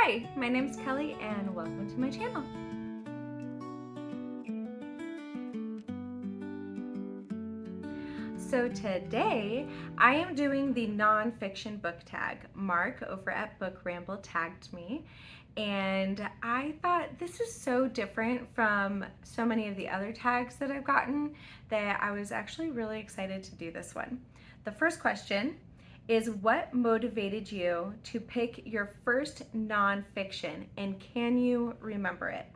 Hi, my name's Kelly and welcome to my channel. So today I am doing the nonfiction book tag. Mark over at Book Ramble tagged me and I thought this is so different from so many of the other tags that I've gotten that I was actually really excited to do this one. The first question is, what motivated you to pick your first nonfiction and can you remember it?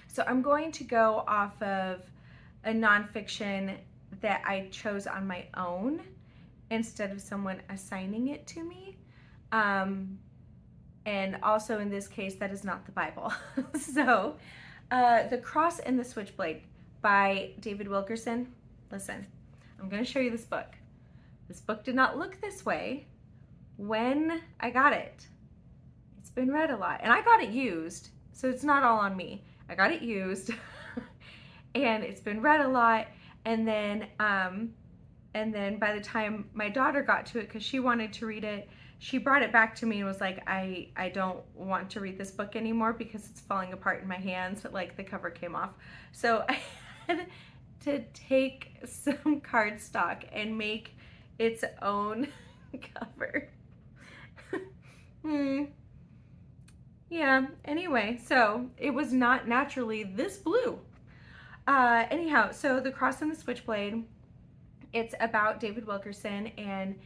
So I'm going to go off of a nonfiction that I chose on my own instead of someone assigning it to me. And also in this case, that is not the Bible. So The Cross and the Switchblade by David Wilkerson. Listen, I'm going to show you this book. This book did not look this way when I got it. It's been read a lot, and I got it used, so it's not all on me. I got it used, and it's been read a lot, and then by the time my daughter got to it, because she wanted to read it, she brought it back to me and was like, I don't want to read this book anymore because it's falling apart in my hands, like the cover came off. So I had to take some cardstock and make its own cover. Yeah, anyway, so it was not naturally this blue. Anyhow, so The Cross and the Switchblade, it's about David Wilkerson and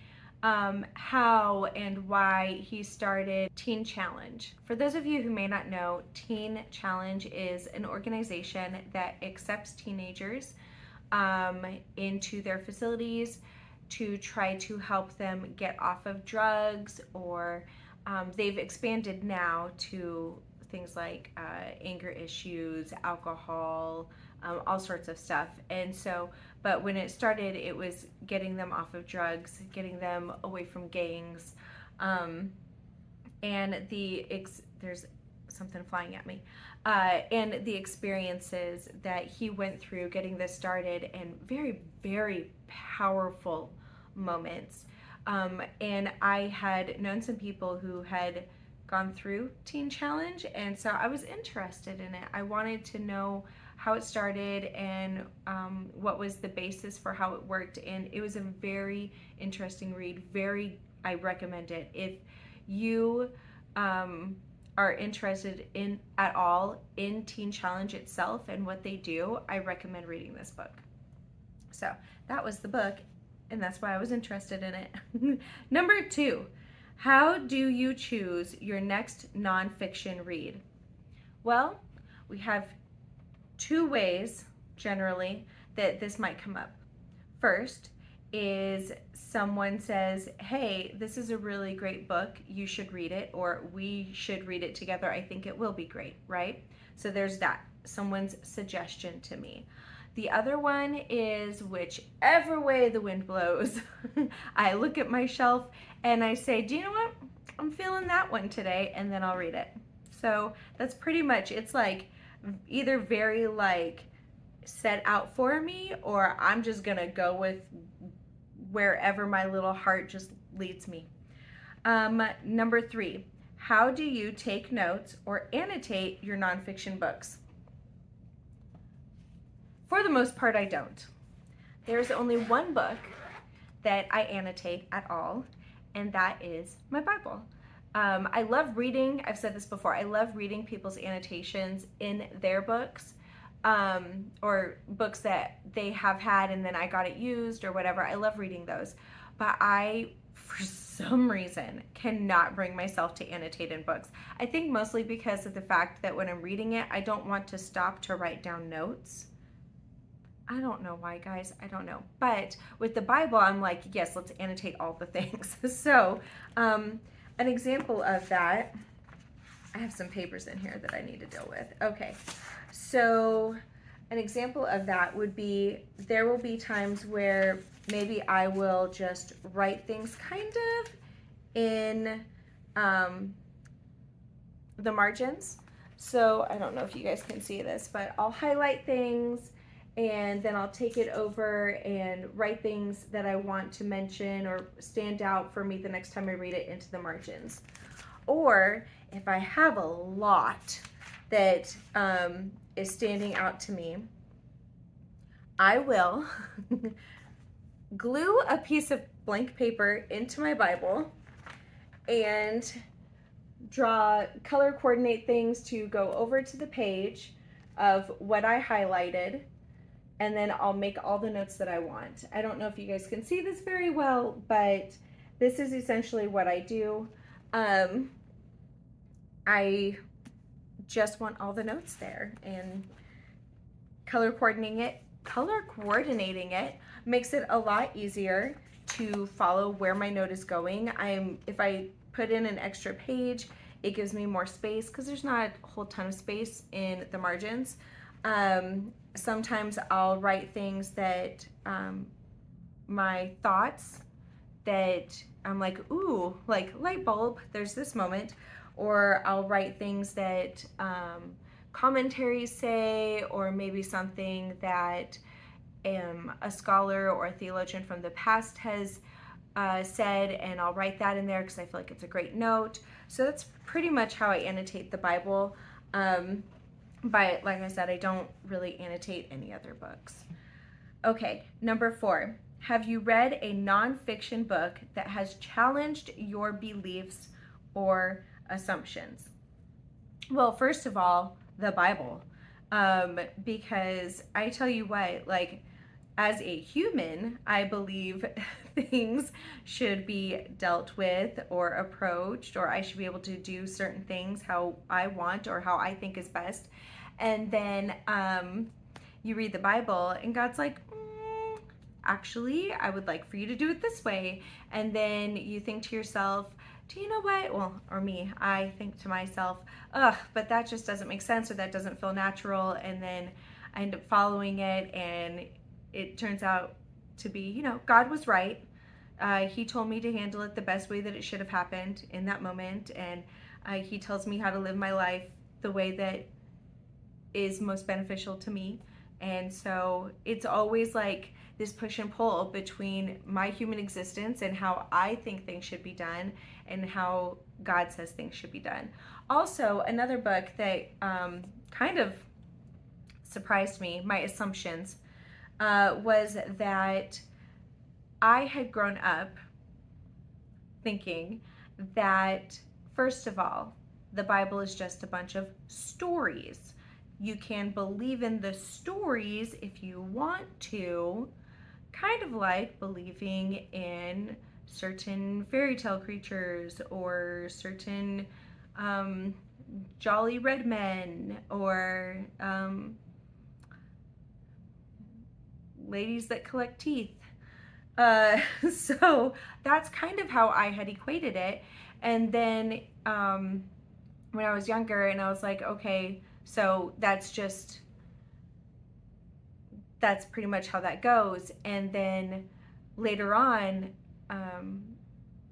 how and why he started Teen Challenge. For those of you who may not know, Teen Challenge is an organization that accepts teenagers into their facilities to try to help them get off of drugs, or they've expanded now to things like anger issues, alcohol, all sorts of stuff. And so, but when it started, it was getting them off of drugs, getting them away from gangs, and there's something flying at me, and the experiences that he went through getting this started, and very, very powerful moments. And I had known some people who had gone through Teen Challenge, and so I was interested in it. I wanted to know how it started and what was the basis for how it worked, and it was a very interesting read. I recommend it. If you are interested in at all in Teen Challenge itself and what they do, I recommend reading this book. So that was the book, and that's why I was interested in it. Number 2, how do you choose your next nonfiction read? Well, we have 2 ways generally that this might come up. First is someone says, hey, this is a really great book, you should read it, or we should read it together, I think it will be great, right? So there's that, someone's suggestion to me. The other one is whichever way the wind blows. I look at my shelf and I say, do you know what? I'm feeling that one today, and then I'll read it. So that's pretty much, it's like either very like set out for me, or I'm just gonna go with wherever my little heart just leads me. Number 3, how do you take notes or annotate your nonfiction books? For the most part, I don't. There's only one book that I annotate at all, and that is my Bible. I love reading, I've said this before, I love reading people's annotations in their books, or books that they have had and then I got it used or whatever. I love reading those. But I, for some reason, cannot bring myself to annotate in books. I think mostly because of the fact that when I'm reading it, I don't want to stop to write down notes. I don't know why, guys. I don't know. But with the Bible, I'm like, yes, let's annotate all the things. So an example of that, I have some papers in here that I need to deal with. Okay, so an example of that would be, there will be times where maybe I will just write things kind of in the margins. So I don't know if you guys can see this, but I'll highlight things and then I'll take it over and write things that I want to mention or stand out for me the next time I read it into the margins. Or if I have a lot that is standing out to me, I will glue a piece of blank paper into my Bible and draw, color coordinate things to go over to the page of what I highlighted, and then I'll make all the notes that I want. I don't know if you guys can see this very well, but this is essentially what I do. I just want all the notes there, and color coordinating it makes it a lot easier to follow where my note is going. If I put in an extra page, it gives me more space because there's not a whole ton of space in the margins. Sometimes I'll write things that my thoughts that I'm like, ooh, like light bulb, there's this moment. Or I'll write things that commentaries say, or maybe something that a scholar or a theologian from the past has said, and I'll write that in there because I feel like it's a great note. So that's pretty much how I annotate the Bible. But like I said, I don't really annotate any other books. Okay, number 4. Have you read a nonfiction book that has challenged your beliefs or assumptions? Well, first of all, the Bible. Because I tell you what, like, as a human, I believe things should be dealt with or approached, or I should be able to do certain things how I want or how I think is best. And then you read the Bible, and God's like, actually, I would like for you to do it this way. And then you think to yourself, do you know what? Well, or me, I think to myself, ugh, but that just doesn't make sense, or that doesn't feel natural. And then I end up following it, and it turns out to be, you know, God was right. He told me to handle it the best way that it should have happened in that moment. And he tells me how to live my life the way that is most beneficial to me. And so it's always like this push and pull between my human existence and how I think things should be done and how God says things should be done. Also, another book that kind of surprised me, my assumptions, was that I had grown up thinking that, first of all, the Bible is just a bunch of stories. You can believe in the stories if you want to, kind of like believing in certain fairy tale creatures or certain jolly red men or ladies that collect teeth. So that's kind of how I had equated it. And then when I was younger, and I was like, okay, so that's pretty much how that goes. And then later on,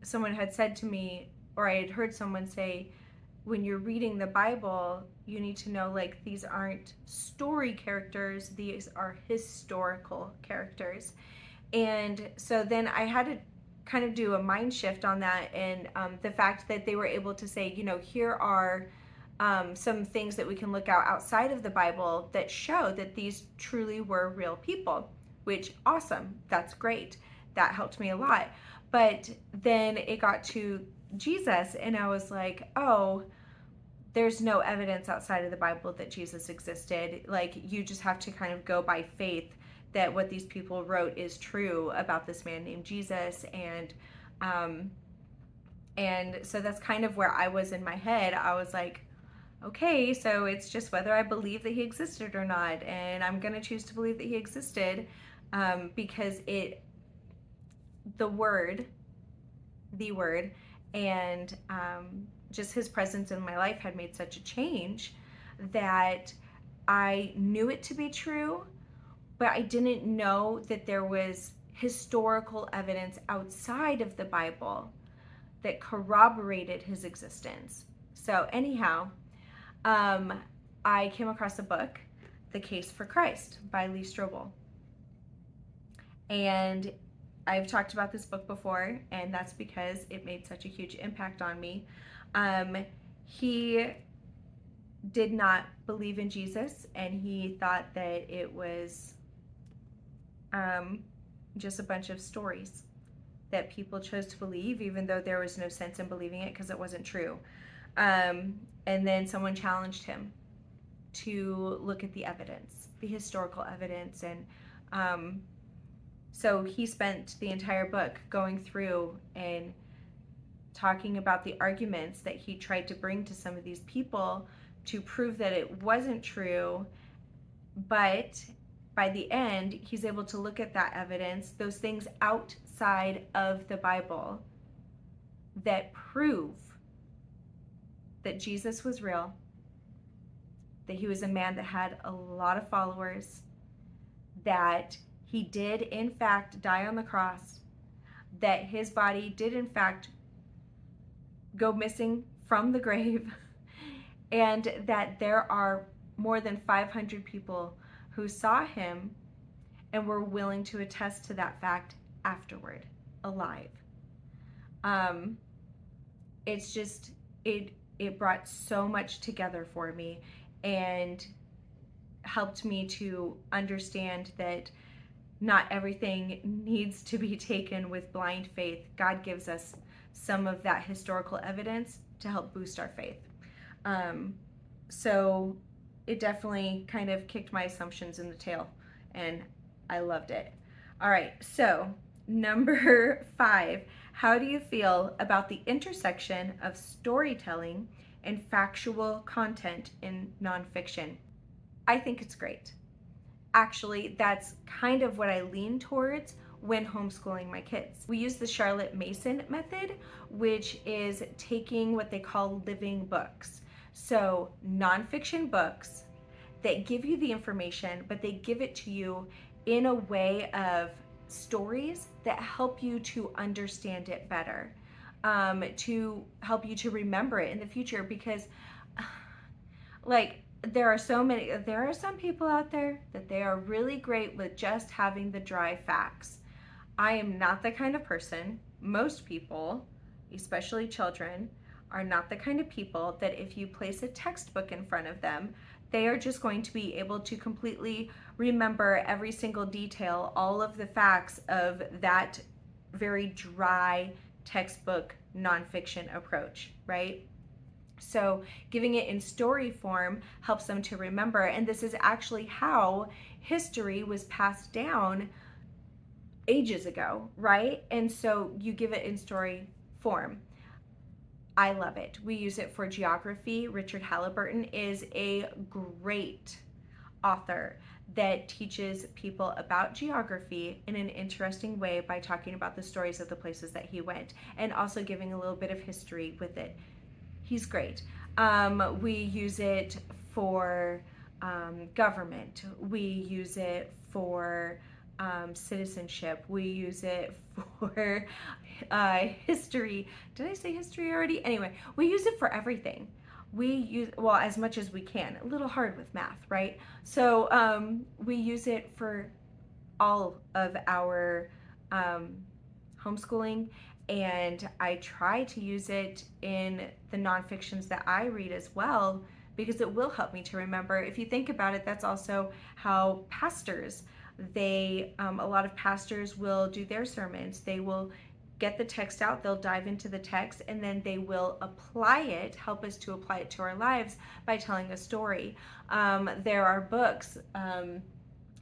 someone had said to me, or I had heard someone say, when you're reading the Bible, you need to know, like, these aren't story characters, these are historical characters. And so then I had to kind of do a mind shift on that, and the fact that they were able to say, you know, here are some things that we can look out outside of the Bible that show that these truly were real people, which, awesome, that's great. That helped me a lot. But then it got to Jesus, and I was like, oh, there's no evidence outside of the Bible that Jesus existed. Like, you just have to kind of go by faith that what these people wrote is true about this man named Jesus. And so that's kind of where I was in my head. I was like, okay, so it's just whether I believe that he existed or not, and I'm going to choose to believe that he existed because the word, and just his presence in my life had made such a change that I knew it to be true, but I didn't know that there was historical evidence outside of the Bible that corroborated his existence. So anyhow, I came across a book, The Case for Christ by Lee Strobel. And I've talked about this book before, and that's because it made such a huge impact on me. He did not believe in Jesus, and he thought that it was just a bunch of stories that people chose to believe, even though there was no sense in believing it because it wasn't true. And then someone challenged him to look at the evidence, the historical evidence. And so he spent the entire book going through and talking about the arguments that he tried to bring to some of these people to prove that it wasn't true. But by the end, he's able to look at that evidence, those things outside of the Bible that prove that Jesus was real, that he was a man that had a lot of followers, that he did in fact die on the cross, that his body did in fact go missing from the grave, and that there are more than 500 people who saw him and were willing to attest to that fact afterward, alive. It's just, it brought so much together for me and helped me to understand that not everything needs to be taken with blind faith. God gives us some of that historical evidence to help boost our faith. So it definitely kind of kicked my assumptions in the tail, and I loved it. All right, so number 5, how do you feel about the intersection of storytelling and factual content in nonfiction? I think it's great. Actually, that's kind of what I lean towards when homeschooling my kids. We use the Charlotte Mason method, which is taking what they call living books. So nonfiction books that give you the information, but they give it to you in a way of stories that help you to understand it better, to help you to remember it in the future. Because like, there are some people out there that they are really great with just having the dry facts. I am not the kind of person. Most people, especially children, are not the kind of people that if you place a textbook in front of them, they are just going to be able to completely remember every single detail, all of the facts of that very dry textbook nonfiction approach, right? So giving it in story form helps them to remember, and this is actually how history was passed down ages ago, right? And so you give it in story form. I love it. We use it for geography. Richard Halliburton is a great author that teaches people about geography in an interesting way by talking about the stories of the places that he went and also giving a little bit of history with it. He's great. We use it for government. We use it for citizenship. We use it for history. Did I say history already? Anyway, we use it for everything. We use, well, as much as we can. A little hard with math, right? So we use it for all of our homeschooling, and I try to use it in the nonfictions that I read as well, because it will help me to remember. If you think about it, that's also how pastors, a lot of pastors will do their sermons. They will get the text out, they'll dive into the text, and then they will apply it, help us to apply it to our lives by telling a story. There are books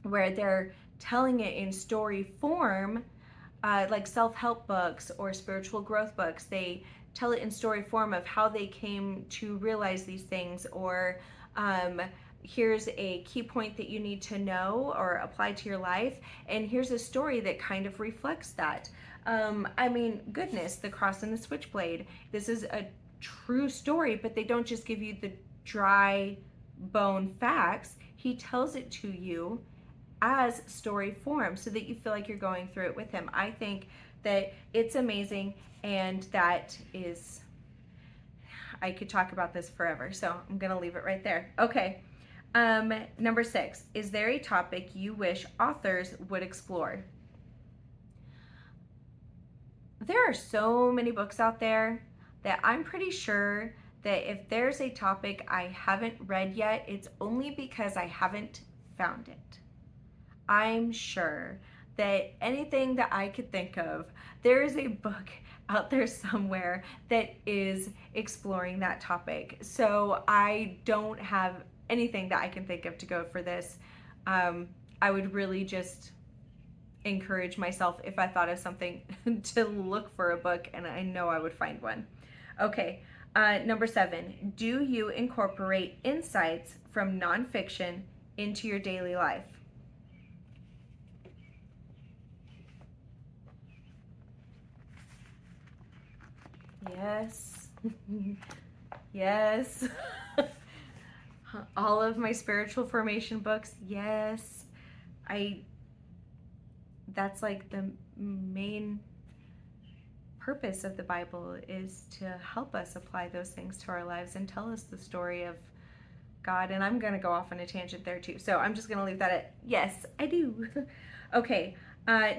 where they're telling it in story form, like self-help books or spiritual growth books. They tell it in story form of how they came to realize these things, or here's a key point that you need to know or apply to your life, and here's a story that kind of reflects that. I mean, goodness, the cross and the switchblade. This is a true story, but they don't just give you the dry bone facts. He tells it to you as story form so that you feel like you're going through it with him. I think that it's amazing, and that is, I could talk about this forever, so I'm gonna leave it right there. Okay, number 6, is there a topic you wish authors would explore? There are so many books out there that I'm pretty sure that if there's a topic I haven't read yet, it's only because I haven't found it. I'm sure that anything that I could think of, there is a book out there somewhere that is exploring that topic. So I don't have anything that I can think of to go for this. I would really just encourage myself, if I thought of something, to look for a book, and I know I would find one. Okay, number 7, do you incorporate insights from nonfiction into your daily life? Yes. Yes. All of my spiritual formation books, yes. That's like the main purpose of the Bible, is to help us apply those things to our lives and tell us the story of God. And I'm going to go off on a tangent there too. So I'm just going to leave that at yes, I do. Okay,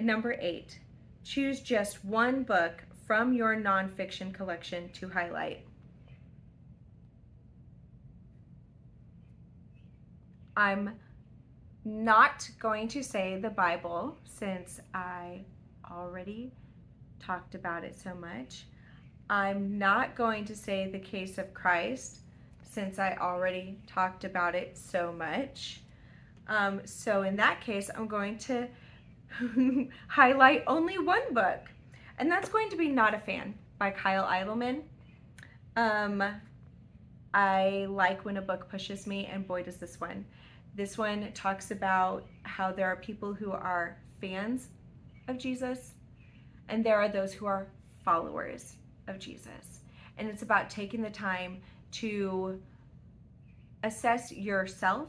number 8. Choose just one book from your nonfiction collection to highlight. I'm not going to say the Bible, since I already talked about it so much. I'm not going to say the case of Christ, since I already talked about it so much. So in that case, I'm going to highlight only one book, and that's going to be Not a Fan by Kyle Idleman. I like when a book pushes me, and boy does this one. This one talks about how there are people who are fans of Jesus, and there are those who are followers of Jesus. And it's about taking the time to assess yourself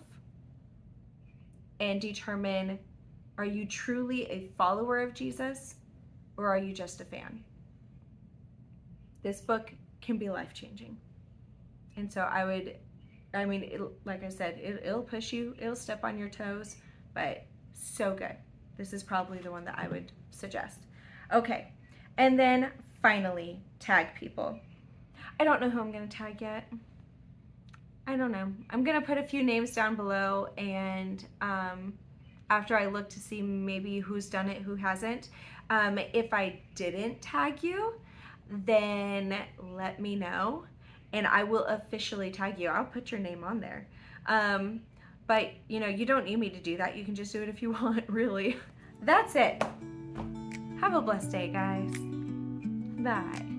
and determine, are you truly a follower of Jesus, or are you just a fan? This book can be life-changing. And so like I said, it'll push you, it'll step on your toes, but so good. This is probably the one that I would suggest. Okay, and then finally, tag people. I don't know who I'm going to tag yet. I don't know. I'm going to put a few names down below, and after I look to see maybe who's done it, who hasn't. If I didn't tag you, then let me know, and I will officially tag you. I'll put your name on there. But you don't need me to do that. You can just do it if you want, really. That's it. Have a blessed day, guys. Bye.